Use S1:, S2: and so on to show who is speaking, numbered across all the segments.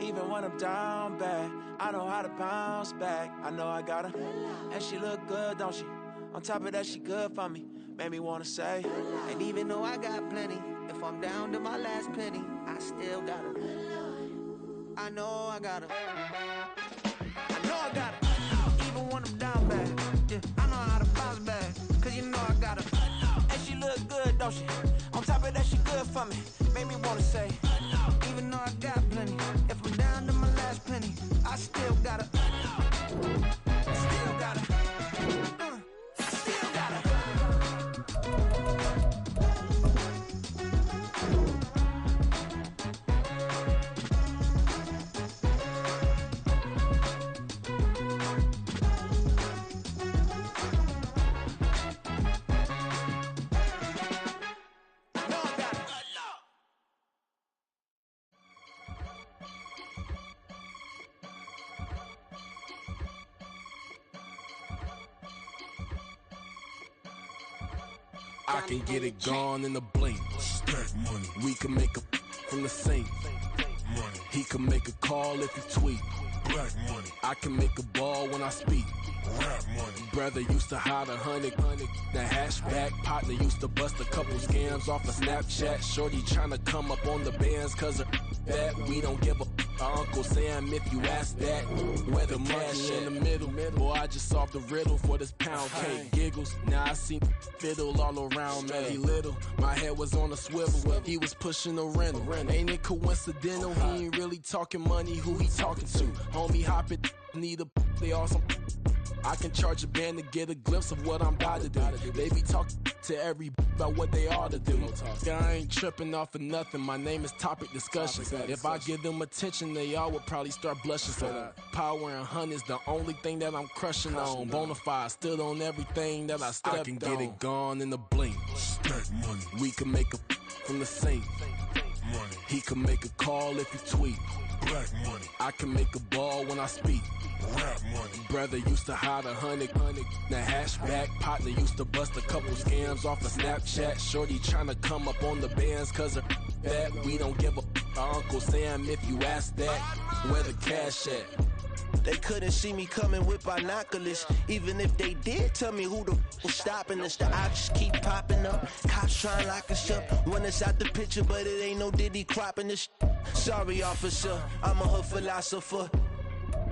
S1: Even when I'm down bad, I know how to bounce back. I know I got her, and she look good, don't she? On top of that, she good for me. Made me wanna say,
S2: and even though I got plenty, if I'm down to my last penny, I still got her. I know I got her. I know I got her. Even when I'm down bad, yeah, I know how to bounce back. Cause you know I got her.
S1: and she look good, don't she? On top of that, she good for me. Made me wanna say,
S2: even though I got plenty, if I'm down to my last penny, I still got her. Still got her. Still got her.
S3: I can get it gone in a blink.
S4: Stack money.
S3: We can make a from the sink.
S4: Money.
S3: He can make a call if he tweet.
S4: Black money.
S3: I can make a ball when I speak.
S4: Rap money.
S3: Brother used to hide 100. The hatchback partner used to bust a couple scams off of Snapchat. Shorty tryna come up on the bands cause of that. We don't give a Uncle Sam if you ask that. Where the money in the middle. Boy, I just solved the riddle for this pound cake. Giggles, now I see fiddle all around me. He little, my head was on a swivel. He was pushing a rental. Ain't it coincidental? He ain't really talking money. Who he talking to? Homie, hop it, need a they awesome. I can charge a band to get a glimpse of what I'm about to do. They be talking to every about what they ought to do. I ain't tripping off of nothing. My name is Topic Discussion. If I give them attention, they all would probably start blushing. So power and hunt is the only thing that I'm crushing on. Bonafide stood on everything that I stepped on. I can get it gone in a blink.
S4: Stack money.
S3: We can make a from the sink.
S4: Money.
S3: He can make a call if he tweet.
S4: Black money.
S3: I can make a ball when I speak.
S4: Rap money.
S3: Brother used to hide 100. The hatchback partner used to bust a couple scams off of Snapchat. Shorty tryna come up on the bands cause of that. We don't give a Uncle Sam if you ask that. Where the cash at?
S5: They couldn't see me coming with binoculars. Even if they did, tell me who the was stopping us. The options keep popping up. Cops trying to lock us up. When it's out the picture, but it ain't no Diddy cropping this. Sorry, officer, I'm a hood philosopher.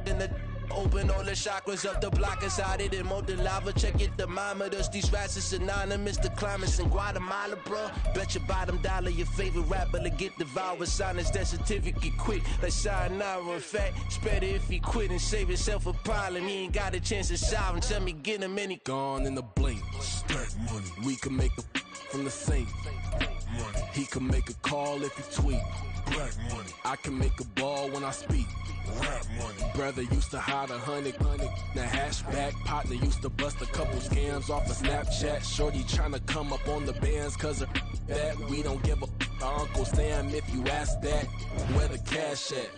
S5: In the open all the chakras up the block inside it and more the lava. Check your thermometers. These rats is synonymous to climates in Guatemala, bro. Bet your bottom dollar your favorite rapper to get devoured. Silence that certificate quick. Like sayonara. In fact, it's better if he quit and save himself a problem. He ain't got a chance to solve and tell me get him any.
S3: Gone in a blink.
S4: Stack money.
S3: We can make a from the sink.
S4: Money.
S3: He can make a call if he tweet.
S4: Black money.
S3: I can make a ball when I speak.
S4: Rap money.
S3: Brother used to hide 100. The hatchback partner used to bust a couple scams off of Snapchat. Shorty tryna come up on the bands cause of that. We don't give a Uncle Sam if you ask that. Where the cash at?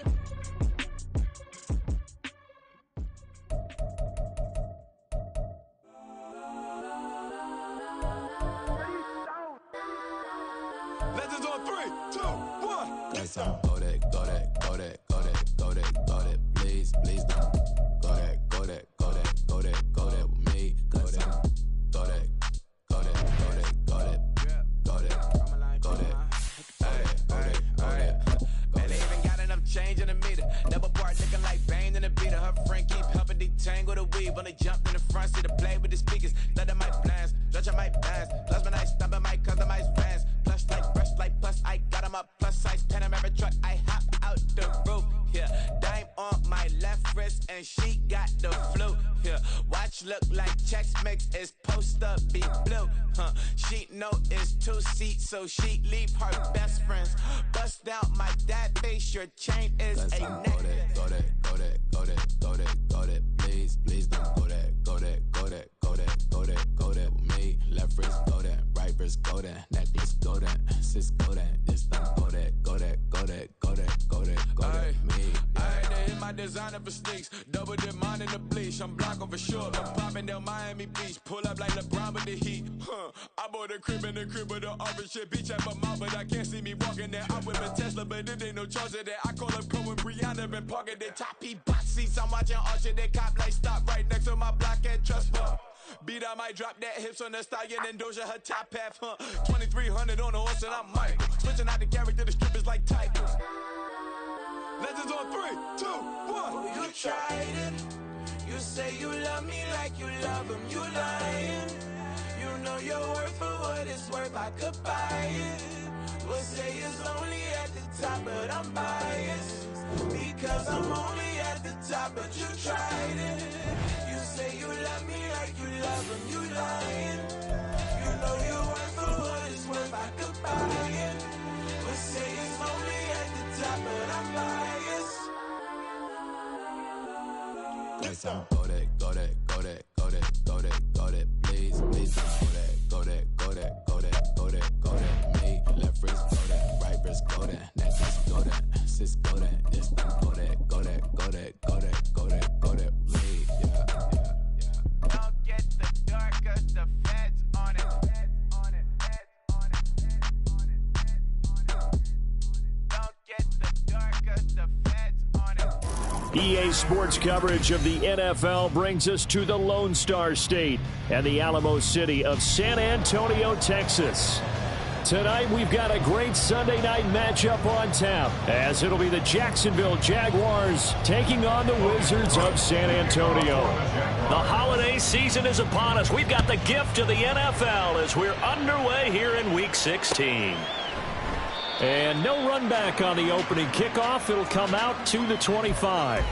S4: Legends on 3, 2, 1.
S6: Let's go that, go that, go that, go that, go that, go that. Please, please don't. Go that, go that, go that, go that, go that with me. Go that, go that, go that, go that, go that, go that, go that.
S7: Man, they even got enough change in the meter. Double part looking like Bane in the beater. Her friend keep helping detangle the weave. When they jump in the front seat to play with the speakers. Let them might blast, stretch I might pass. Plus when I stumble, might customize fast. Plus like brush like plus, I got them up. Plus size Panamera truck, I hop out the roof. Yeah, dime on my left wrist and she got the flu. Yeah, watch look like Chex Mix is post up be blue. She know it's 2 seats, so she leave her best friends. Bust out my dad face, your chain is
S6: Let's
S7: a
S6: go
S7: neck.
S6: that, go that, go that, go that, go that, go that. Please, please don't go that, go that, go that, go that, go that, go that with me. Left wrist go that, right wrist go that, necklace go that, sis go that, this don't go that, go that, go that, go that, go that, go that with me.
S7: Alright, they hit my got designer for sneaks. Double the mine in the bleach. I'm blocking for sure. I'm popping down Miami Beach. Pull up like LeBron with the heat. I bought a crib in the crib with the office shit. Beach at my mouth, but I can't see me walking there. I'm with a Tesla, but it ain't no charge of that. I call up Cohen, Brianna, and parking their top box seats. I'm watching Archer, they cop like stop right next to my block at Trust Fund. Beat, I might drop that hips on the stallion and Doja her top half, 2300 on the horse and I'm Michael. Switching out the character, the strippers like titles. Legends on 3, 2, 1.
S1: Oh, you tried it. You say you love me like you love him. You lying. You know your worth for what it's worth. I could buy it. We'll say it's only at the top, but I'm biased. Because I'm only at the top, but you tried it. You say you love me like you love him. You lying. You know your worth for what it's worth. I could buy it. We'll say it's only at the top, but I'm biased.
S6: Go that, go that, go that, go that, go that, go that, please, please, go that, go that, go that, go that, go that, go that, me, left wrist, go that, right wrist, go that, next wrist, go that, sis, go that, this, go that, go that, go that, go that, go that, go that, please, yeah, yeah, yeah.
S7: Don't get the dark, cause the feds on it. Don't get the dark, cause the feds on it.
S8: EA Sports coverage of the NFL brings us to the Lone Star State and the Alamo City of San Antonio, Texas. Tonight we've got a great Sunday night matchup on tap, as it'll be the Jacksonville Jaguars taking on the Wizards of San Antonio. The holiday season is upon us. We've got the gift of the NFL as we're underway here in Week 16. And no run back on the opening kickoff. It'll come out to the 25.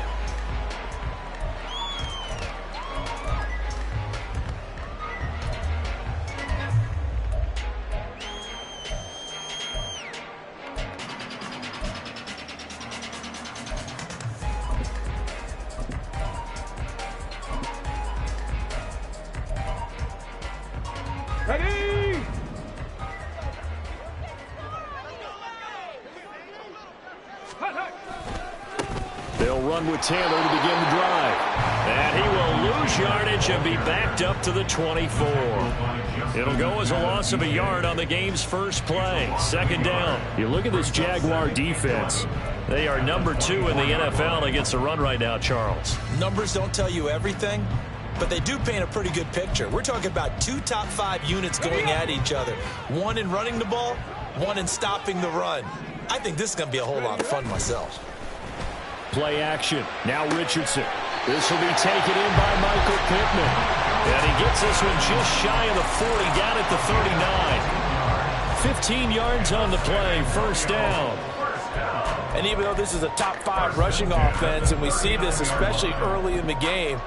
S9: Ready?
S8: They'll run with Taylor to begin the drive. And he will lose yardage and be backed up to the 24. It'll go as a loss of a yard on the game's first play. Second down. You look at this Jaguar defense. They are number 2 in the NFL against the run right now, Charles.
S10: Numbers don't tell you everything, but they do paint a pretty good picture. We're talking about 2 top 5 units going at each other. One in running the ball, one in stopping the run. I think this is going to be a whole lot of fun myself.
S8: Play action. Now Richardson. This will be taken in by Michael Pittman. And he gets this one just shy of the 40, down at the 39. 15 yards on the play, first down.
S10: And even though this is a top 5 rushing offense, and we see this especially early in the game,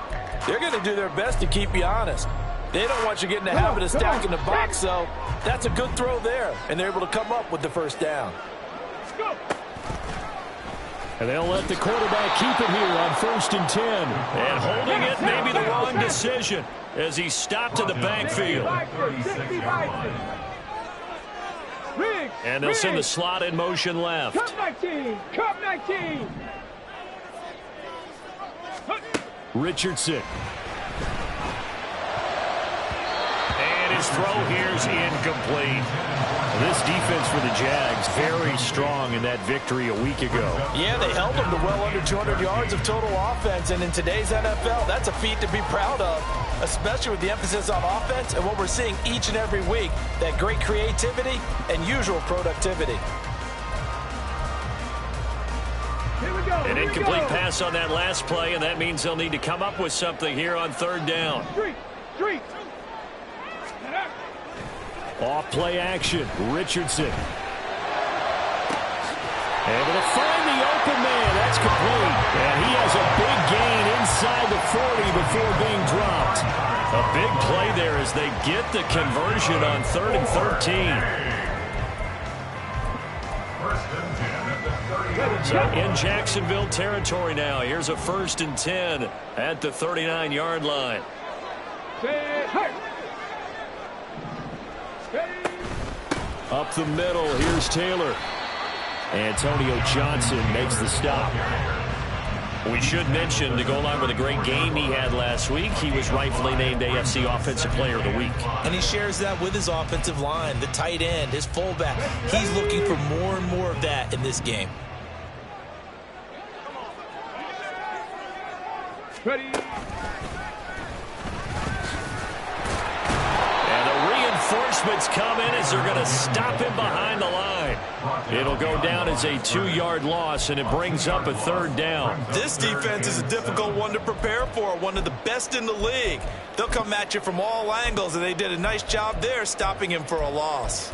S10: they're going to do their best to keep you honest. They don't want you getting the habit of stacking the box, so that's a good throw there. And they're able to come up with the first down.
S8: And they'll let the quarterback keep it here on 1st and 10. And holding it may be the wrong decision as he stopped in the backfield. And they'll send the slot in motion left.
S9: Cup 19! Cup 19!
S8: Richardson. And his throw here's incomplete. This defense for the Jags very strong in that victory a week ago.
S10: Yeah, they held them to well under 200 yards of total offense, and in today's NFL, that's a feat to be proud of, especially with the emphasis on offense and what we're seeing each and every week, that great creativity and usual productivity.
S8: An incomplete pass on that last play, and that means they'll need to come up with something here on 3rd down.
S9: Street.
S8: Off play action, Richardson. Able to find the open man. That's complete. And he has a big gain inside the 40 before being dropped. A big play there as they get the conversion on 3rd and 13. So in Jacksonville territory now. Here's a 1st and 10 at the 39-yard line. Up the middle, here's Taylor. Antonio Johnson makes the stop. We should mention, to go along with a great game he had last week, he was rightfully named AFC Offensive Player of the Week.
S10: And he shares that with his offensive line, the tight end, his fullback. He's looking for more and more of that in this game.
S9: Ready.
S8: And the reinforcements come in as they're going to stop him behind the line. It'll go down as a 2-yard loss, and it brings up a 3rd down.
S10: This defense is a difficult one to prepare for, one of the best in the league. They'll come at you from all angles, and they did a nice job there stopping him for a loss.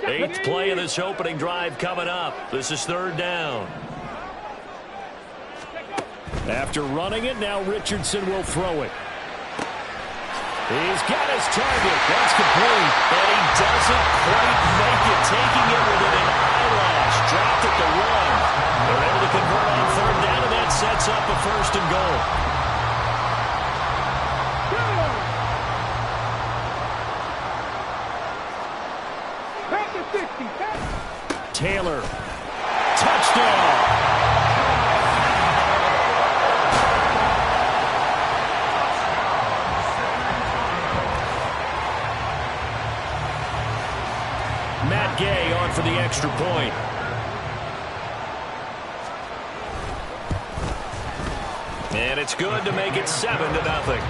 S8: Eighth play of this opening drive coming up. This is 3rd down. After running it, now Richardson will throw it. He's got his target. That's complete. And he doesn't quite make it, taking it within an eyelash. Dropped at the 1. They're able to convert on 3rd down, and that sets up a 1st and goal. Taylor. Touchdown. Matt Gay on for the extra point. And it's good to make it 7-0.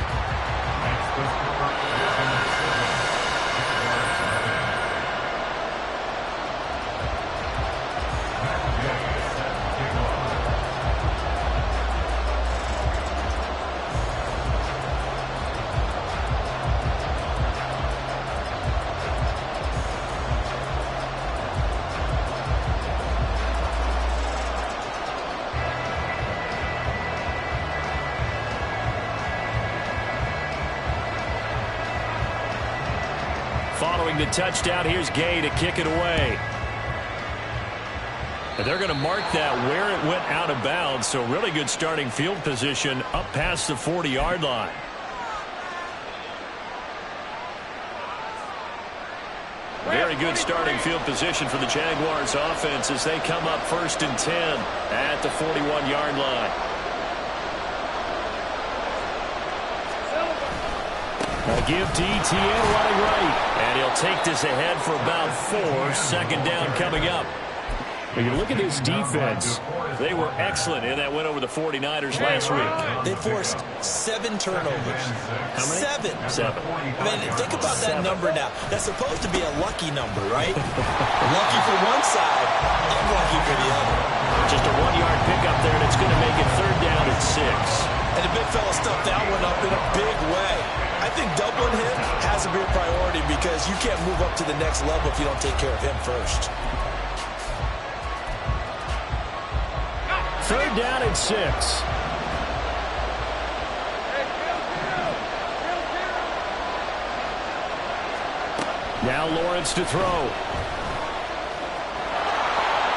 S8: Following the touchdown, here's Gay to kick it away. And they're going to mark that where it went out of bounds, so really good starting field position up past the 40-yard line. Very good starting field position for the Jaguars offense as they come up 1st and 10 at the 41-yard line. They'll give to Etienne running right. And he'll take this ahead for about 4. 2nd down coming up. When you look at this defense, they were excellent in that win over the 49ers last week.
S10: They forced 7 turnovers.
S8: How many?
S10: 7. I mean, think about that number now. That's supposed to be a lucky number, right? Lucky for one side, unlucky for the other.
S8: Just a 1-yard pickup there, and it's going to make it 3rd down at 6.
S10: And the big fella stuffed that one up in a big way. I think doubling him has to be a priority because you can't move up to the next level if you don't take care of him first.
S8: 3rd down and 6. Now Lawrence to throw.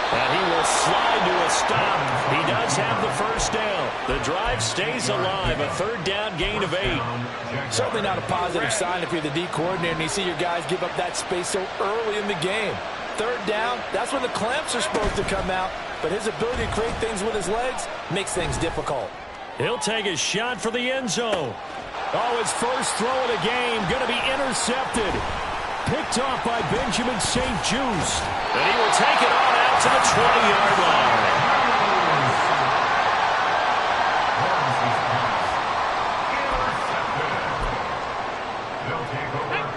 S8: And he will slide to a stop. He does have the 1st down. The drive stays alive. A 3rd down gain of 8.
S10: Certainly not a positive sign if you're the D coordinator and you see your guys give up that space so early in the game. 3rd down, that's when the clamps are supposed to come out. But his ability to create things with his legs makes things difficult.
S8: He'll take a shot for the end zone. Oh, his first throw of the game going to be intercepted. Picked off by Benjamin St. Juste. And he will take it on out to the 20-yard line.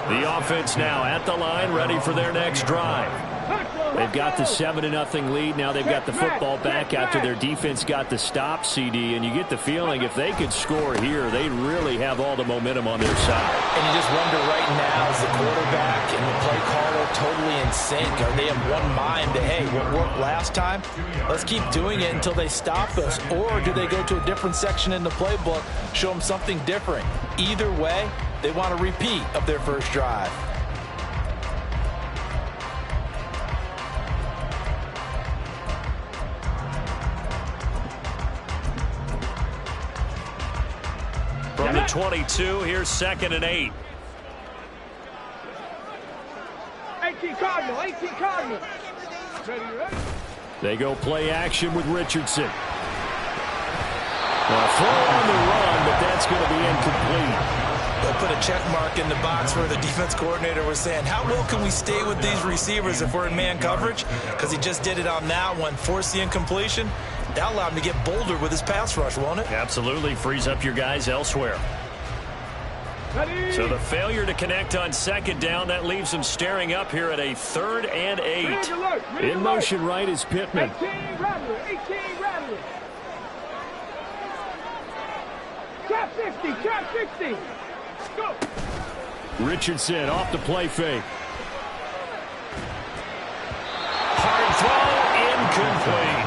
S8: The offense now at the line, ready for their next drive. They've got the 7-0 lead. Now they've got the football back after their defense got the stop, CD. And you get the feeling if they could score here, they really have all the momentum on their side.
S10: And you just wonder right now, is the quarterback and the play caller totally in sync? Are they of one mind that, hey, what worked last time? Let's keep doing it until they stop us. Or do they go to a different section in the playbook, show them something different? Either way, they want a repeat of their first drive.
S8: From the 22, here's 2nd and 8.
S9: 18, Cardinal, 18 Cardinal. Ready?
S8: They go play action with Richardson. A throw on the run, but that's going to be incomplete.
S10: They'll put a check mark in the box where the defense coordinator was saying, how well can we stay with these receivers if we're in man coverage? Because he just did it on that one, forced the incompletion. That allowed him to get bolder with his pass rush, won't it?
S8: Absolutely. Frees up your guys elsewhere.
S9: Ready.
S8: So the failure to connect on second down, that leaves them staring up here at a 3rd and 8. In motion right is Pittman.
S9: 18 Rattler. Trap 60. Go.
S8: Richardson off the play fake. Hard throw, incomplete.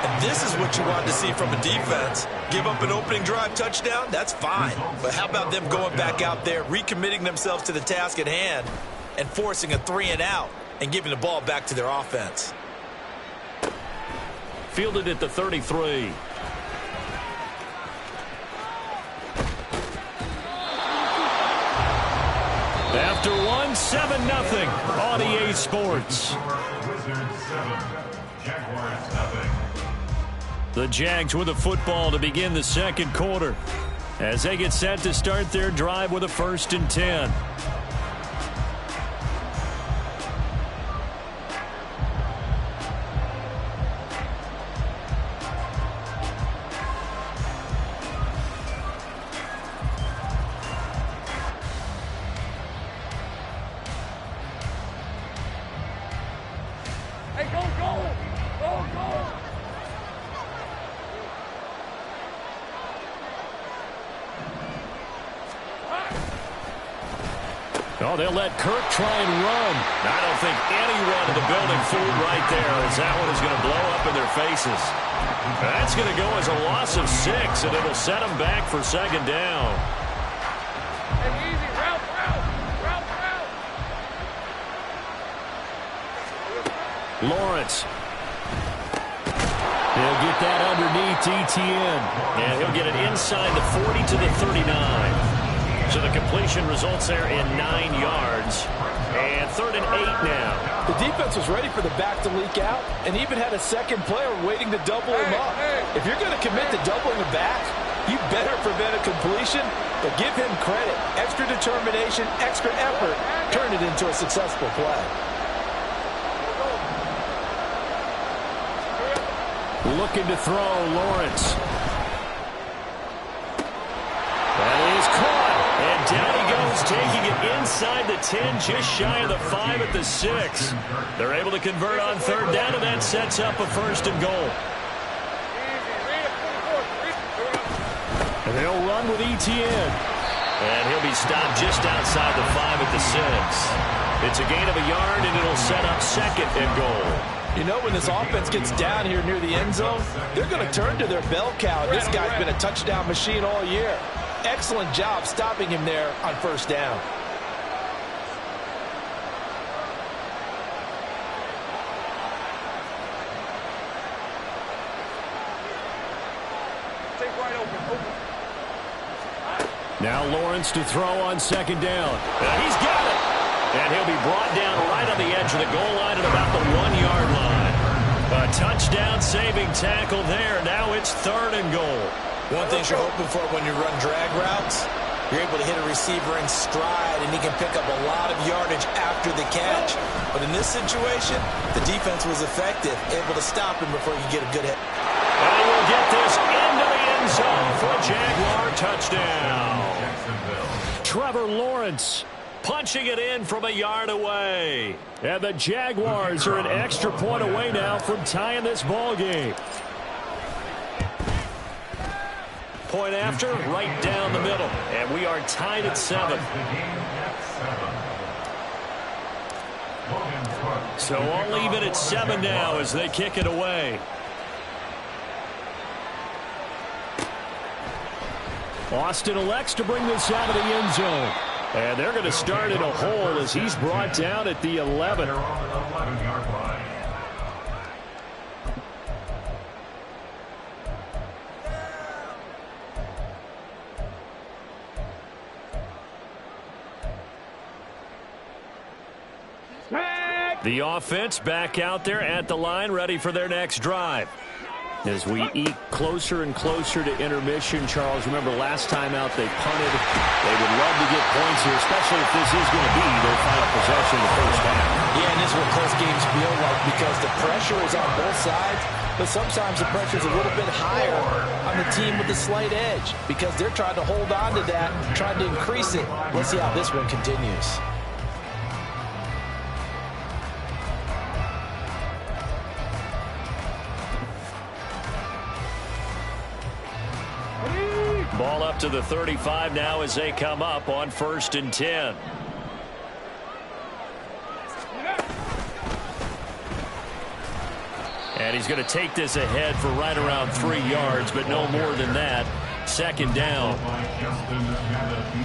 S10: And this is what you want to see from a defense. Give up an opening drive touchdown, that's fine. But how about them going back out there, recommitting themselves to the task at hand, and forcing a 3-and-out, and giving the ball back to their offense.
S8: Fielded at the 33. After 1, 7-0 on EA Sports. The Jags with the football to begin the second quarter as they get set to start their drive with a 1st and 10.
S9: Hey, go.
S8: Oh, they'll let Kirk try and run. I don't think anyone in the building fooled right there, as that one is going to blow up in their faces. That's going to go as a loss of 6, and it'll set them back for 2nd down.
S9: Hey, easy. Route.
S8: Lawrence. He'll get that underneath Etienne. And he'll get it inside the 40 to the 39. So the completion results there in 9 yards. And 3rd and 8 now.
S10: The defense was ready for the back to leak out and even had a second player waiting to double him up. If you're going to commit to doubling the back, you better prevent a completion, but give him credit. Extra determination, extra effort, turned it into a successful play.
S8: Looking to throw, Lawrence. That is caught. And down he goes, taking it inside the 10, just shy of the 5 at the 6. They're able to convert on 3rd down, and that sets up a 1st and goal. And they'll run with Etienne. And he'll be stopped just outside the 5 at the 6. It's a gain of a yard, and it'll set up 2nd and goal.
S10: You know, when this offense gets down here near the end zone, they're going to turn to their bell cow. This guy's been a touchdown machine all year. Excellent job stopping him there on 1st down.
S9: Take right open.
S8: Now Lawrence to throw on 2nd down. And he's got it. And he'll be brought down right on the edge of the goal line at about the 1-yard line. A touchdown-saving tackle there. Now it's 3rd and goal.
S10: One thing you're hoping for when you run drag routes, you're able to hit a receiver in stride, and he can pick up a lot of yardage after the catch. But in this situation, the defense was effective, able to stop him before he could get a good hit.
S8: And he will get this into the end zone for a Jaguar touchdown. Trevor Lawrence punching it in from a yard away. And the Jaguars are an extra point away now from tying this ball game. Point after, right down the middle. And we are tied at 7. So all even at 7 now as they kick it away. Austin elects to bring this out of the end zone. And they're going to start in a hole as he's brought down at the 11. The offense back out there at the line, ready for their next drive. As we eke closer and closer to intermission, Charles, remember last time out they punted. They would love to get points here, especially if this is going to be their final possession of the first half.
S10: Yeah, and this is what close games feel like because the pressure is on both sides, but sometimes the pressure is a little bit higher on the team with the slight edge because they're trying to hold on to that, trying to increase it. Let's see how this one continues.
S8: Ball up to the 35 now as they come up on 1st and 10. And he's going to take this ahead for right around 3 yards, but no more than that. 2nd down.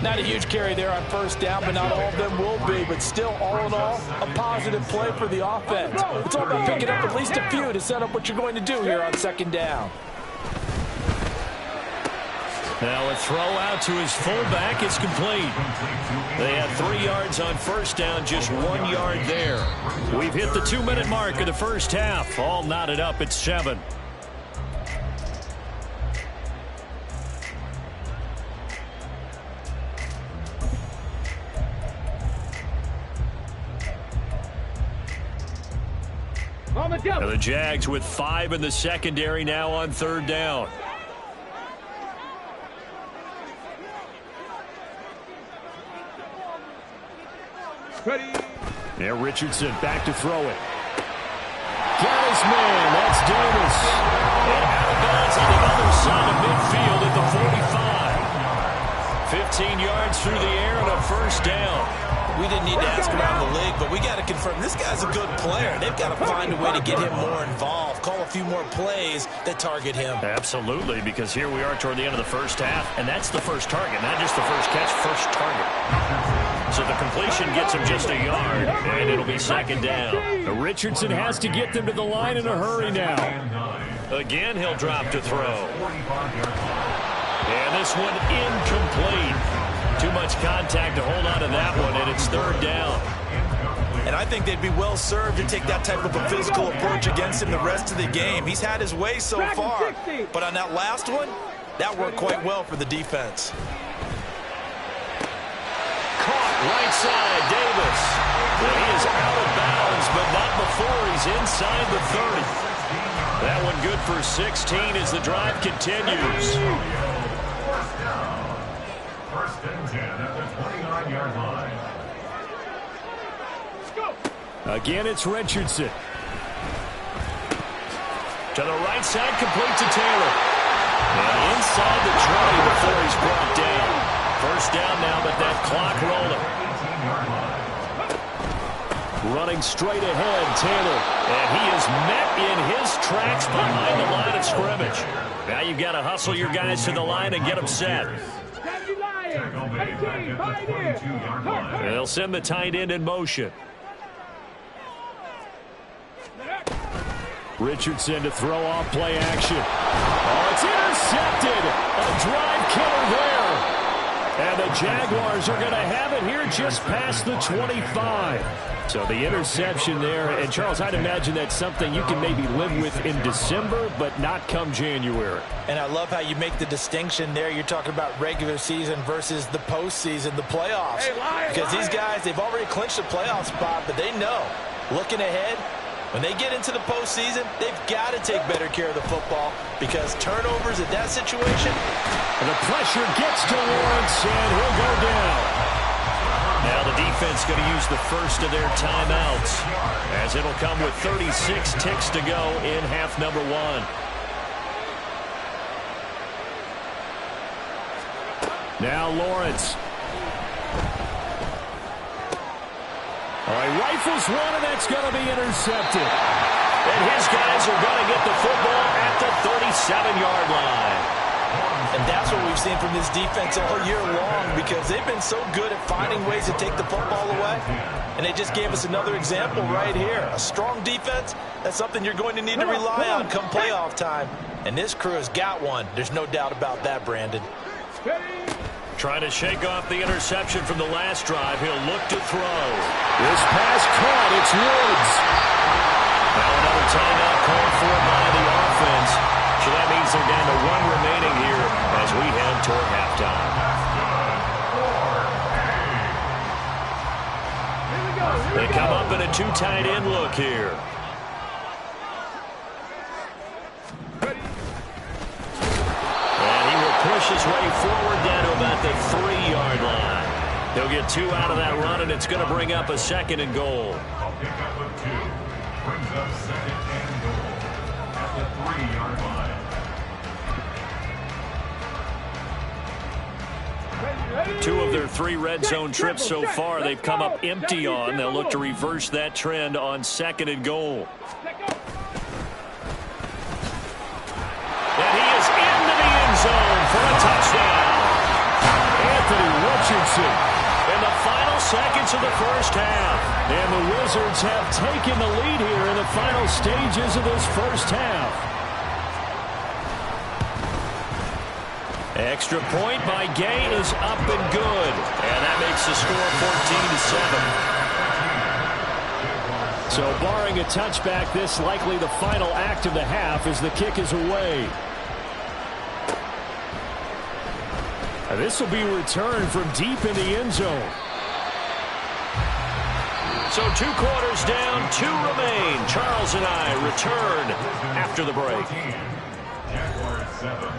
S10: Not a huge carry there on 1st down, but not all of them will be. But still, all in all, a positive play for the offense. It's all about picking up at least a few to set up what you're going to do here on 2nd down.
S8: Now a throw out to his fullback is complete. They had 3 yards on 1st down, just 1 yard there. We've hit the 2-minute mark of the first half. All knotted up at 7. Now the Jags with 5 in the secondary now on 3rd down.
S9: Ready.
S8: Now Richardson back to throw it. Got his man. That's Davis. And out of bounds on the other side of midfield at the 45. 15 yards through the air and a 1st down.
S10: We didn't need to ask around the league, but we got to confirm this guy's a good player. They've got to find a way to get him more involved, call a few more plays that target him.
S8: Absolutely, because here we are toward the end of the first half, and that's the first target, not just the first catch, first target. So the completion gets him just a yard, and it'll be 2nd down. Richardson has to get them to the line in a hurry now. Again, he'll drop to throw. And this one incomplete. Too much contact to hold on to that one, and it's 3rd down.
S10: And I think they'd be well served to take that type of a physical approach against him the rest of the game. He's had his way so far, but on that last one, that worked quite well for the defense.
S8: Caught right side, Davis. Well, he is out of bounds, but not before he's inside the 30. That one good for 16 as the drive continues.
S11: First and 10 at the 29-yard line.
S8: Again, it's Richardson. To the right side, complete to Taylor. And inside the 20 before he's brought down. 1st down now, but that clock rolling. Running straight ahead, Taylor. And he is met in his tracks behind the line of scrimmage. Now you've got to hustle your guys to the line and get them set. They'll send the tight end in motion. Richardson to throw off play action. Oh, it's intercepted. A drive killer there. And the Jaguars are going to have it here just past the 25. So the interception there. And, Charles, I'd imagine that's something you can maybe live with in December, but not come January.
S10: And I love how you make the distinction there. You're talking about regular season versus the postseason, the playoffs. Because these guys, they've already clinched a playoff spot, but they know, looking ahead, when they get into the postseason, they've got to take better care of the football because turnovers in that situation.
S8: And the pressure gets to Lawrence, and he'll go down. Now the defense going to use the first of their timeouts as it'll come with 36 ticks to go in half number 1. Now Lawrence. All right, rifles one, and that's going to be intercepted. And his guys are going to get the football at the 37-yard line.
S10: And that's what we've seen from this defense all year long because they've been so good at finding ways to take the football away. And they just gave us another example right here. A strong defense, that's something you're going to need to rely on come playoff time. And this crew has got one. There's no doubt about that, Brandon.
S8: Trying to shake off the interception from the last drive. He'll look to throw. This pass caught. It's Woods. Now another timeout called for by the offense. So that means they're down to 1 remaining here as we head toward halftime. They come up in a 2 tight end look here. And he will push his way forward down to about the 3-yard line. He'll get 2 out of that run, and it's going to bring up a 2nd and goal.
S11: A pickup of 2 brings up 2nd and goal at the 3-yard line.
S8: 2 of their 3 red zone trips so far they've come up empty on. They'll look to reverse that trend on 2nd and goal. And he is into the end zone for a touchdown. Anthony Richardson in the final seconds of the first half. And the Wizards have taken the lead here in the final stages of this first half. Extra point by Gay is up and good. And that makes the score 14-7. So barring a touchback, this likely the final act of the half as the kick is away. And this will be returned from deep in the end zone. So 2 quarters down, 2 remain. Charles and I return after the break.
S11: Jaguars 7.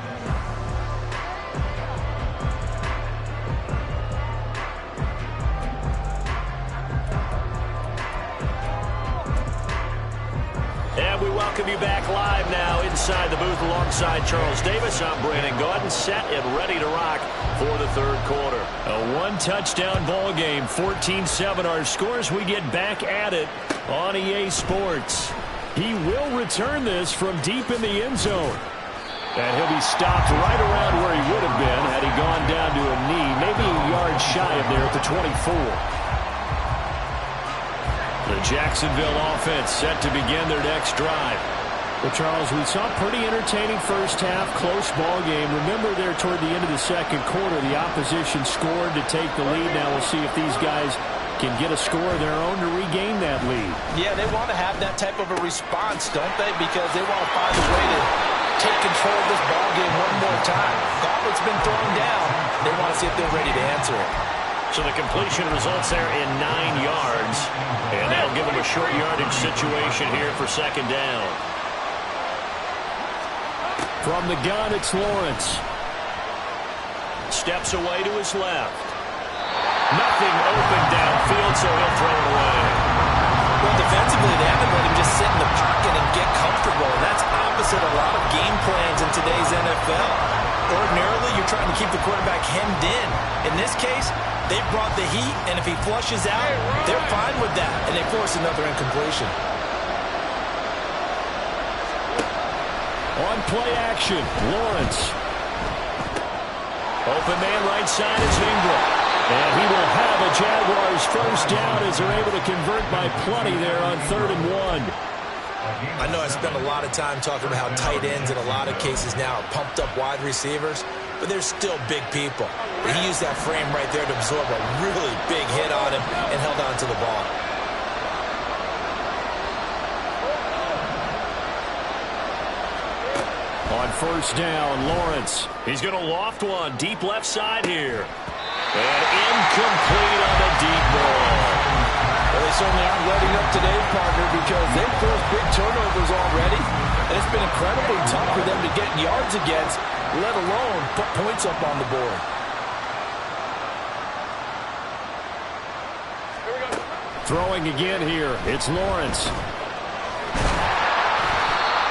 S8: And we welcome you back live now inside the booth alongside Charles Davis. I'm Brandon Gaudin, set and ready to rock for the 3rd quarter. A 1-touchdown ball game, 14-7 our scores. We get back at it on EA Sports. He will return this from deep in the end zone. And he'll be stopped right around where he would have been had he gone down to a knee, maybe a yard shy of there at the 24. The Jacksonville offense set to begin their next drive. Well, Charles, we saw a pretty entertaining first half, close ball game. Remember there toward the end of the 2nd quarter, the opposition scored to take the lead. Now we'll see if these guys can get a score of their own to regain that lead.
S10: Yeah, they want to have that type of a response, don't they? Because they want to find a way to take control of this ball game one more time. Gauntlet's been thrown down. They want to see if they're ready to answer it.
S8: So the completion results there in 9 yards. And that'll give them a short yardage situation here for 2nd down. From the gun, it's Lawrence. Steps away to his left. Nothing open downfield, so he'll throw it away.
S10: Well, defensively, they haven't let him just sit in the pocket and get comfortable. And that's opposite a lot of game plans in today's NFL. Ordinarily, you're trying to keep the quarterback hemmed in. In this case, they brought the heat, and if he flushes out, they're fine with that, and they force another incompletion.
S8: On play action, Lawrence. Open man right side is Ingram. And he will have a Jaguars first down as they're able to convert by plenty there on 3rd and 1.
S10: I know I spent a lot of time talking about how tight ends in a lot of cases now are pumped up wide receivers, but they're still big people. He used that frame right there to absorb a really big hit on him and held on to the ball.
S8: On 1st down, Lawrence. He's going to loft one deep left side here. And incomplete on the deep ball.
S10: Well, they certainly aren't letting up today, partner, because they've forced big turnovers already. And it's been incredibly tough for them to get yards against, let alone put points up on the board.
S8: Throwing again here, it's Lawrence.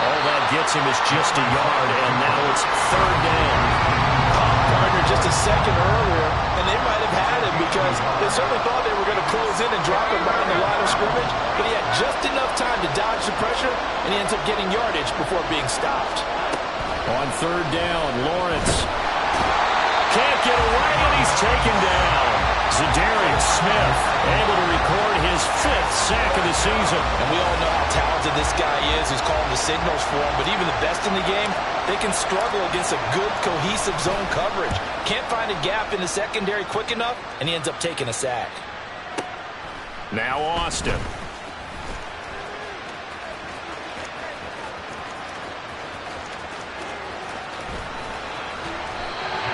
S8: All that gets him is just a yard, and now it's 3rd down.
S10: Partner just a second earlier, and they might have had him because they certainly thought they were going to close in and drop him behind the line of scrimmage, but he had just enough time to dodge the pressure, and he ends up getting yardage before being stopped.
S8: On 3rd down, Lawrence can't get away, and he's taken down. Zadarius Smith able to record his 5th sack of the season.
S10: And we all know how talented this guy is. who's calling the signals for him, but even the best in the game, they can struggle against a good, cohesive zone coverage. Can't find a gap in the secondary quick enough, and he ends up taking a sack.
S8: Now Austin.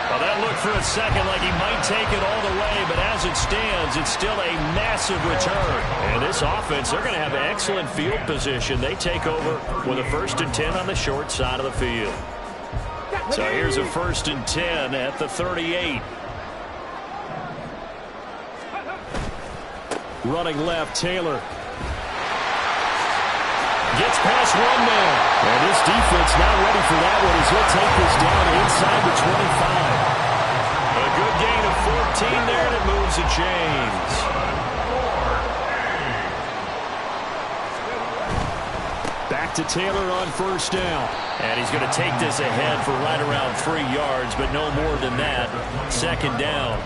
S8: Well, that looked for a second like he might take it all the way, but as it stands, it's still a massive return. And this offense, they're going to have excellent field position. They take over with a 1st and 10 on the short side of the field. So here's a 1st and 10 at the 38. Running left, Taylor. Gets past one man. And this defense not ready for that one as he'll take this down inside the 25. A good gain of 14 there, and it moves the chains. Back to Taylor on 1st down. And he's going to take this ahead for right around 3 yards, but no more than that. 2nd down.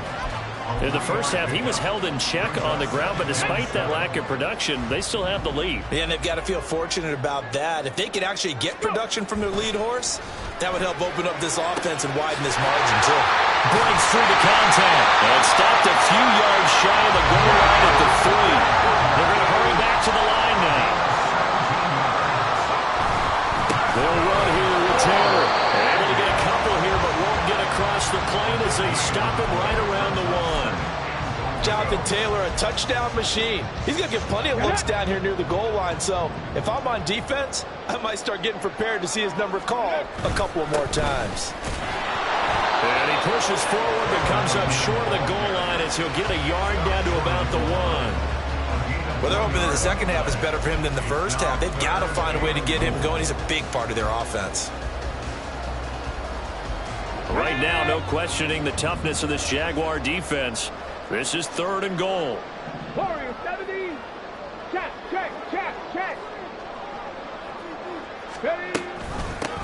S8: In the first half, he was held in check on the ground, but despite that lack of production, they still have the lead.
S10: Yeah, and they've got to feel fortunate about that. If they could actually get production from their lead horse, that would help open up this offense and widen this margin, too.
S8: Breaks through the contact and stopped a few yards shy of the goal line at the 3. They're going to hurry back to the line now. They'll run here with Taylor. They're able to get a couple here, but won't get across the plane as they stop him right around the 1.
S10: Jonathan Taylor, a touchdown machine. He's going to get plenty of looks down here near the goal line. So if I'm on defense, I might start getting prepared to see his number called a couple of more times.
S8: And he pushes forward but comes up short of the goal line as he'll get a yard down to about the 1.
S10: Well, they're hoping that the second half is better for him than the first half. They've got to find a way to get him going. He's a big part of their offense.
S8: Right now, no questioning the toughness of this Jaguar defense. This is 3rd and goal.
S9: Warrior 70. Check. Ready.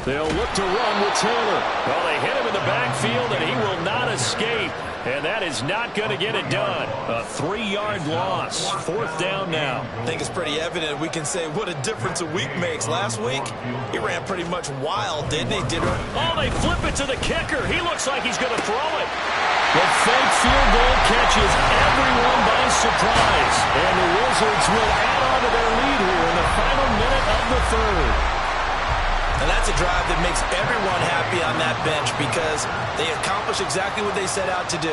S8: They'll look to run with Taylor. Well, they hit him in the backfield, and he will not escape. And that is not going to get it done. A 3-yard loss. 4th down now.
S10: I think it's pretty evident. We can say what a difference a week makes. Last week, he ran pretty much wild, didn't he?
S8: Oh, they flip it to the kicker. He looks like he's going to throw it. The fake field goal catches everyone by surprise. And the Wizards will add on to their lead here in the final minute of the 3rd.
S10: And that's a drive that makes everyone happy on that bench because they accomplish exactly what they set out to do.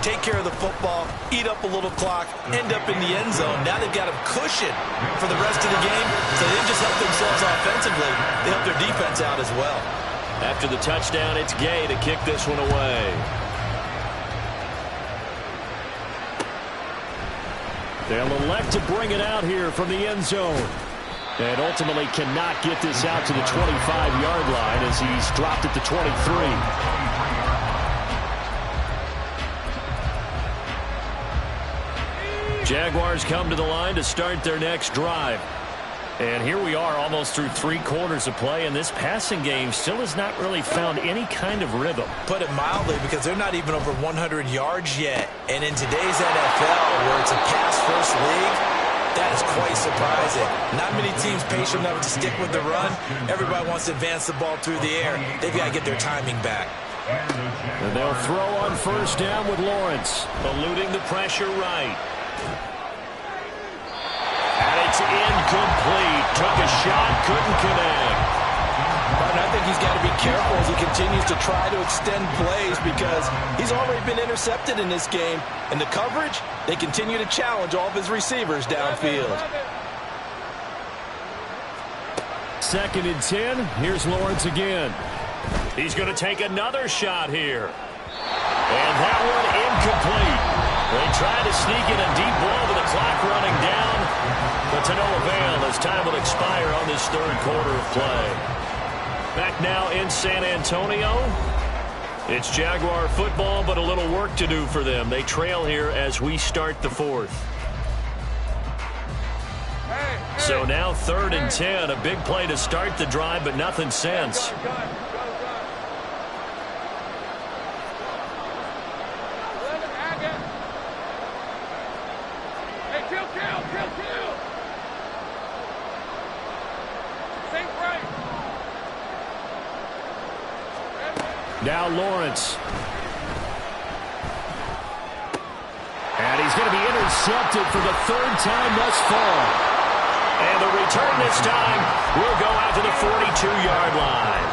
S10: Take care of the football, eat up a little clock, end up in the end zone. Now they've got a cushion for the rest of the game, so they didn't just help themselves offensively, they helped their defense out as well.
S8: After the touchdown, it's Gay to kick this one away. They'll elect to bring it out here from the end zone. And ultimately cannot get this out to the 25-yard line as he's dropped at the 23. Jaguars come to the line to start their next drive. And here we are almost through 3 quarters of play, and this passing game still has not really found any kind of rhythm.
S10: Put it mildly, because they're not even over 100 yards yet. And in today's NFL, where it's a pass-first league, that is quite surprising. Not many teams patient enough to stick with the run. Everybody wants to advance the ball through the air. They've got to get their timing back.
S8: And they'll throw on 1st down with Lawrence, eluding the pressure right. And it's incomplete. Took a shot, couldn't connect.
S10: I think he's got to be careful as he continues to try to extend plays because he's already been intercepted in this game. And the coverage, they continue to challenge all of his receivers downfield.
S8: 2nd and 10. Here's Lawrence again. He's going to take another shot here. And that one incomplete. They tried to sneak in a deep ball with the clock running down, but to no avail as time will expire on this 3rd quarter of play. Back now in San Antonio. It's Jaguar football, but a little work to do for them. They trail here as we start the 4th. So now 3rd and 10. A big play to start the drive, but nothing since.
S9: Say
S8: Now Lawrence. And he's going to be intercepted for the third time thus far. And the return this time will go out to the 42-yard line.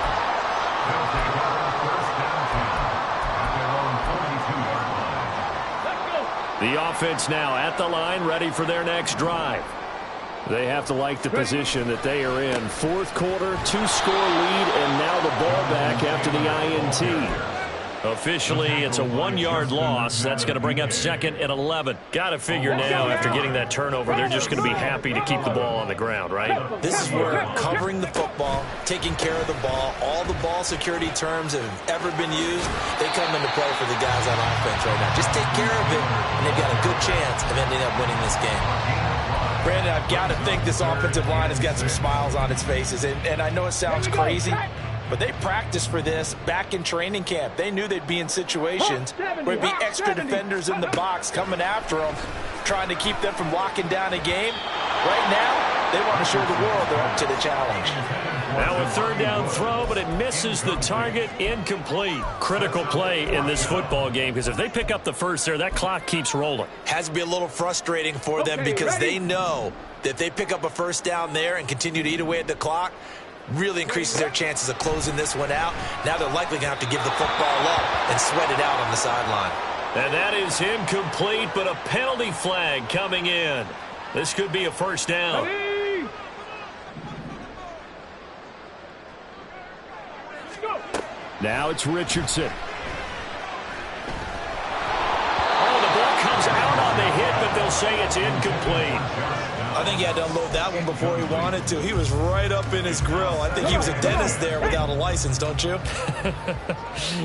S8: The offense now at the line, ready for their next drive. They have to like the position that they are in. Fourth quarter, 2-score lead, and now the ball back after the INT. Officially, it's a 1-yard loss. That's going to bring up 2nd and 11. Got to figure now, after getting that turnover, they're just going to be happy to keep the ball on the ground, right?
S10: This is where covering the football, taking care of the ball, all the ball security terms that have ever been used, they come into play for the guys on offense right now. Just take care of it, and they've got a good chance of ending up winning this game. Brandon, I've got to think this offensive line has got some smiles on its faces, and I know it sounds crazy, but they practiced for this back in training camp. They knew they'd be in situations where there'd be extra defenders in the box coming after them, trying to keep them from locking down a game. Right now, they want to show the world they're up to the challenge.
S8: Now a third down throw, but it misses the target. Incomplete. Critical play in this football game, because if they pick up the first there, that clock keeps rolling.
S10: Has to be a little frustrating for them because they know that if they pick up a first down there and continue to eat away at the clock, really increases their chances of closing this one out. Now they're likely going to have to give the football up and sweat it out on the sideline.
S8: And that is incomplete, but a penalty flag coming in. This could be a first down. Now it's Richardson. Oh, the ball comes out on the hit, but they'll say it's incomplete.
S10: I think he had to unload that one before he wanted to. He was right up in his grill. I think he was a dentist there without a license, don't you?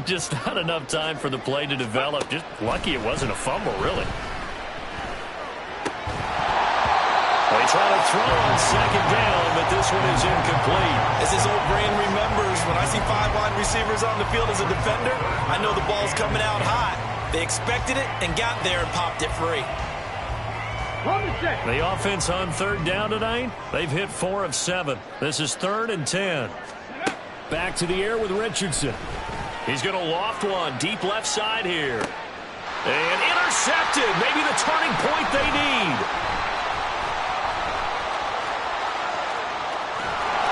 S8: Just not enough time for the play to develop. Just lucky it wasn't a fumble, really. They try to throw on second down, but this one is incomplete.
S10: As his old brain remembers, when I see 5 wide receivers on the field as a defender, I know the ball's coming out hot. They expected it and got there and popped it free.
S8: The offense on third down tonight, they've hit 4 of 7. This is 3rd and 10. Back to the air with Richardson. He's going to loft one deep left side here. And intercepted. Maybe the turning point they need.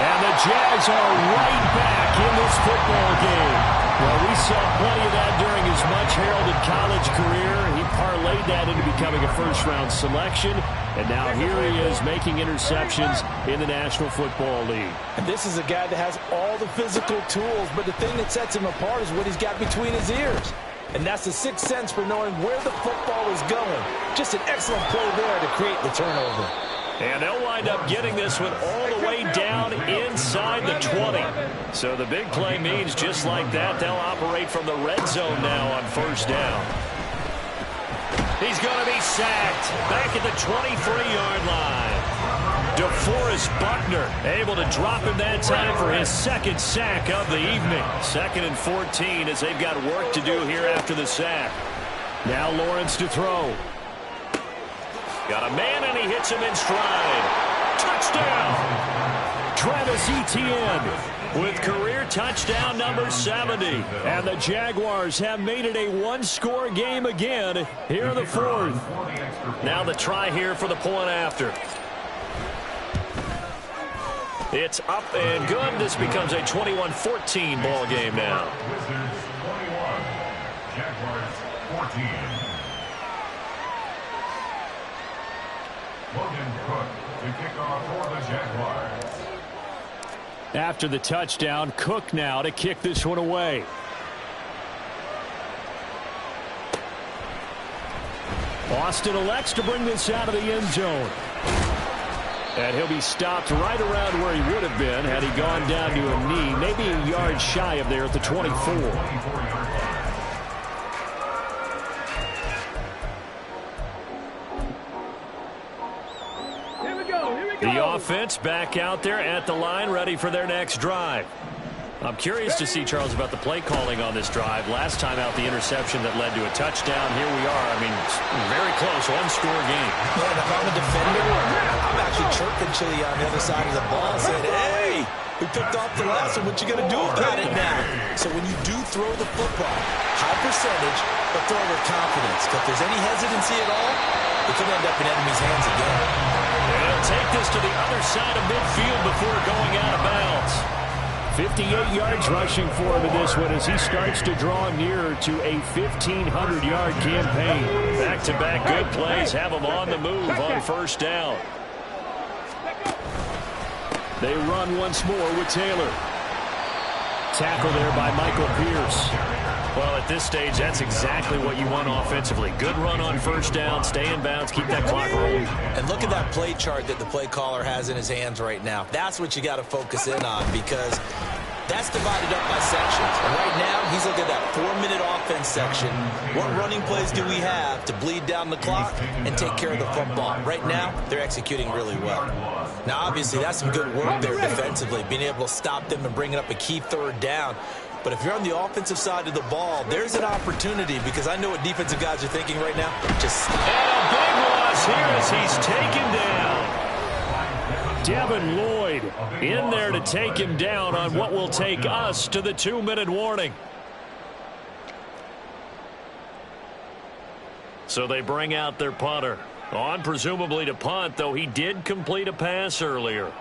S8: And the Jags are right back in this football game. Well, we saw plenty of that during his much-heralded college career. He parlayed that into becoming a first-round selection. And now here he is making interceptions in the National Football League.
S10: And this is a guy that has all the physical tools, but the thing that sets him apart is what he's got between his ears. And that's the sixth sense for knowing where the football is going. Just an excellent play there to create the turnover.
S8: And they'll wind up getting this one all the way down inside the 20. So the big play means just like that, they'll operate from the red zone now on first down. He's going to be sacked back at the 23-yard line. DeForest Buckner able to drop him that time for his second sack of the evening. 2nd and 14 as they've got work to do here after the sack. Now Lawrence to throw. Got a man, and he hits him in stride. Touchdown! Travis Etienne with career touchdown number 70. And the Jaguars have made it a one-score game again here in the fourth. Now the try here for the point after. It's up and good. This becomes a 21-14 ball game now.
S11: Wizards 21, Jaguars 14. Logan Cook to kick off for the Jaguars.
S8: After the touchdown, Cook now to kick this one away. Austin elects to bring this out of the end zone. And he'll be stopped right around where he would have been had he gone down to a knee, maybe a yard shy of there at the 24. The offense back out there at the line, ready for their next drive. I'm curious to see, Charles, about the play calling on this drive. Last time out, the interception that led to a touchdown. Here we are. I mean, very close, one-score game.
S10: Man, if I'm a defender, I'm actually chirping Chili on the other side of the ball, saying, hey, We picked off the last one. What you going to do about it now? So when you do throw the football, high percentage, but throw with confidence. If there's any hesitancy at all, it could end up in enemy's hands again.
S8: They'll take this to the other side of midfield before going out of bounds. 58 yards rushing for him in this one as he starts to draw nearer to a 1,500-yard campaign. Back-to-back good plays have him on the move on first down. They run once more with Taylor. Tackle there by Michael Pierce. Well, at this stage, that's exactly what you want offensively. Good run on first down, stay in bounds, keep that clock rolling.
S10: And look at that play chart that the play caller has in his hands right now. That's what you got to focus in on because that's divided up by sections. And right now, he's looking at that 4-minute offense section. What running plays do we have to bleed down the clock and take care of the football? Right now, they're executing really well. Now, obviously, that's some good work there defensively, being able to stop them and bringing up a key third down. But if you're on the offensive side of the ball, there's an opportunity because I know what defensive guys are thinking right now. Just
S8: and a big loss here as he's taken down. Devin Lloyd in there to take him down on what will take us to the 2-minute warning. So they bring out their punter. On presumably to punt, though he did complete a pass earlier.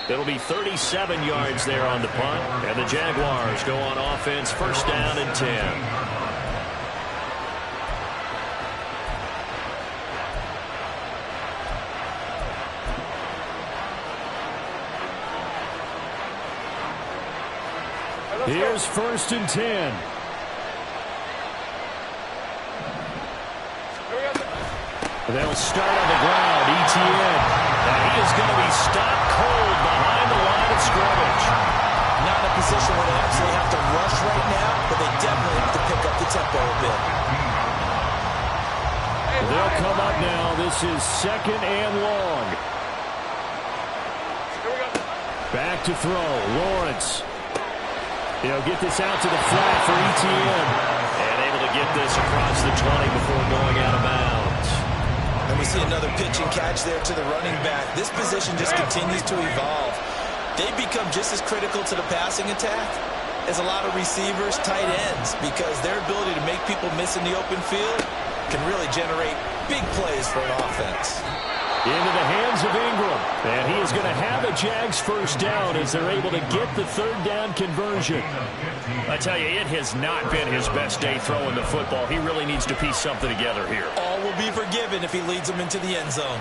S8: It'll be 37 yards there on the punt, and the Jaguars go on offense first down and 10. Here's first and 10. They'll start on the ground. ETN. Now he is going to be stopped cold behind the line of scrimmage.
S10: Not in a position where they absolutely have to rush right now, but they definitely have to pick up the tempo a bit.
S8: They'll come up now. This is second and long. Back to throw. Lawrence. He'll get this out to the flat for ETN. And able to get this across the 20 before going out of bounds.
S10: And we see another pitch and catch there to the running back. This position just continues to evolve. They become just as critical to the passing attack as a lot of receivers, tight ends, because their ability to make people miss in the open field can really generate big plays for an offense.
S8: Into the hands of Ingram. And he is going to have a Jags first down as they're able to get the third down conversion. I tell you, it has not been his best day throwing the football. He really needs to piece something together here.
S10: All will be forgiven if he leads them into the end zone.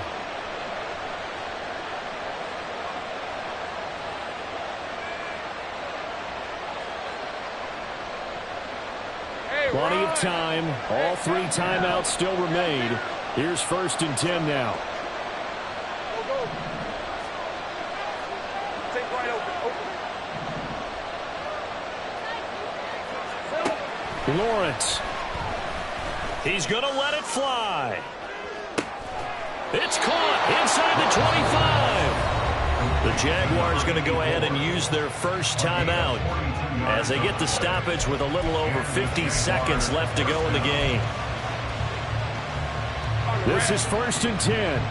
S8: Plenty of time. All 3 timeouts still remain. Here's first and 10 now. Lawrence. He's going to let it fly. It's caught inside the 25. The Jaguars going to go ahead and use their first timeout as they get the stoppage with a little over 50 seconds left to go in the game. This is first and 10.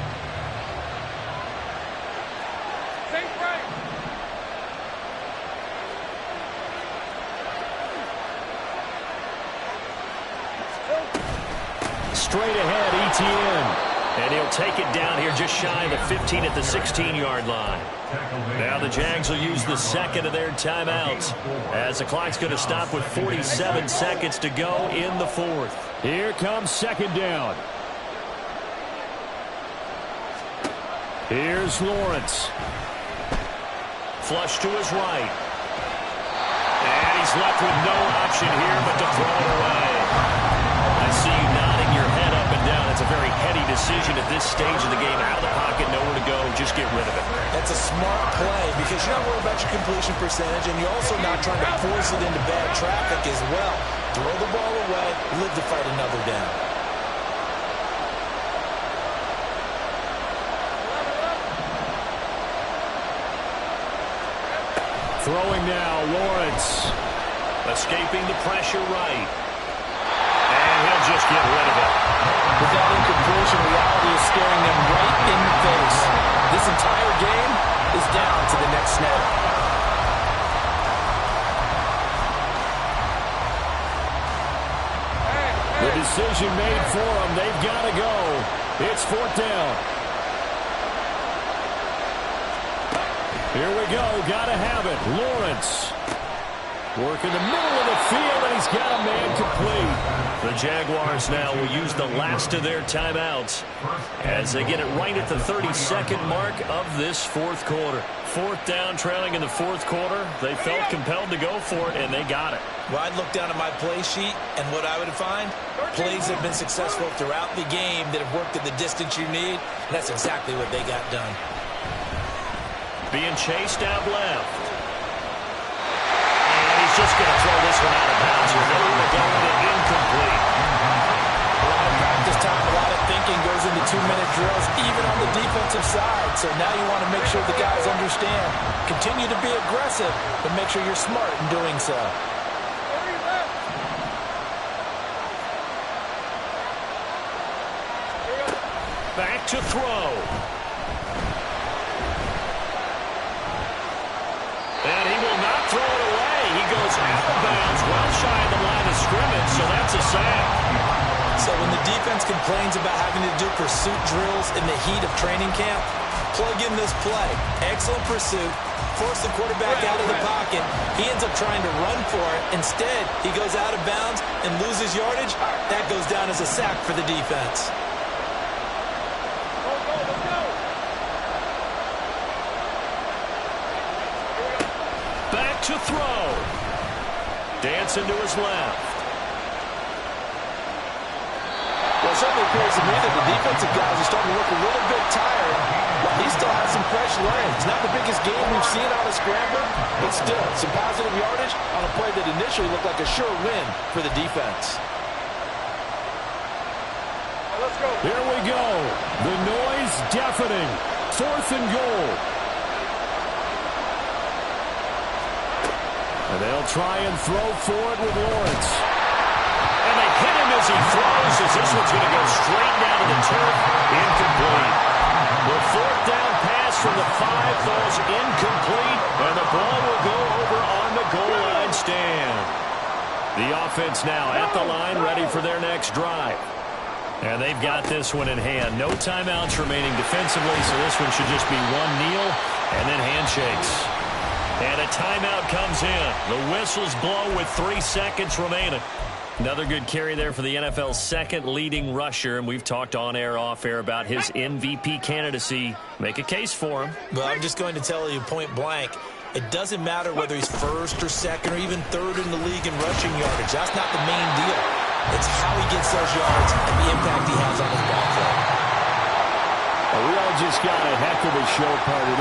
S8: Straight ahead, ETN. And he'll take it down here just shy of the 15 at the 16-yard line. Now the Jags will use the second of their timeouts as the clock's going to stop with 47 seconds to go in the fourth. Here comes second down. Here's Lawrence. Flush to his right. And he's left with no option here but to throw it away. I see you nodding your head up and down. It's a very heady decision at this stage of the game. Out of the pocket, nowhere to go. Just get rid of it.
S10: That's a smart play because you're not worried about your completion percentage, and you're also not trying to force it into bad traffic as well. Throw the ball away, live to fight another down.
S8: Throwing now, Lawrence. Escaping the pressure right. And he'll just get rid of it.
S10: With that incompletion, reality is staring them right in the face. This entire game is down to the next snap.
S8: The decision made for them. They've got to go. It's 4th down. Here we go. Got to have it. Lawrence. Work in the middle of the field, and he's got a man complete. The Jaguars now will use the last of their timeouts as they get it right at the 32nd mark of this 4th quarter. 4th down, trailing in the 4th quarter. They felt compelled to go for it, and they got it.
S10: Well, I'd look down at my play sheet, and what I would find, plays have been successful throughout the game that have worked at the distance you need, and that's exactly what they got done.
S8: Being chased out left. Just going to throw this one out of bounds here. They're going to go with it incomplete.
S10: A lot of practice time, a lot of thinking goes into 2-minute drills, even on the defensive side. So now you want to make sure the guys understand. Continue to be aggressive, but make sure you're smart in doing so.
S8: Back to throw. And he will not throw it away. He goes out of bounds, well shy of the line of scrimmage, so that's a sack.
S10: So when the defense complains about having to do pursuit drills in the heat of training camp, plug in this play. Excellent pursuit. Force the quarterback out of the pocket. He ends up trying to run for it. Instead, he goes out of bounds and loses yardage. That goes down as a sack for the defense.
S8: Back to throw. Dancing to his left.
S10: Well, it certainly appears to me that the defensive guys are starting to look a little bit tired. He still has some fresh legs. Not the biggest game we've seen on a scrambler, but still some positive yardage on a play that initially looked like a sure win for the defense.
S9: Let's go.
S8: Here we go. The noise deafening. 4th and goal. And they'll try and throw for it with Lawrence. And they hit him as he throws, as this one's going to go straight down to the turf. Incomplete. The 4th down pass from the 5 falls incomplete, and the ball will go over on the goal line stand. The offense now at the line, ready for their next drive. And they've got this one in hand. No timeouts remaining defensively, so this one should just be one kneel and then handshakes. And a timeout comes in. The whistles blow with 3 seconds remaining. Another good carry there for the NFL's second leading rusher, and we've talked on air, off air about his MVP candidacy. Make a case for him.
S10: Well, I'm just going to tell you point blank, it doesn't matter whether he's first or second or even third in the league in rushing yardage. That's not the main deal. It's how he gets those yards and the impact he has on his ball play.
S8: Well, we all just got a heck of a show, partner.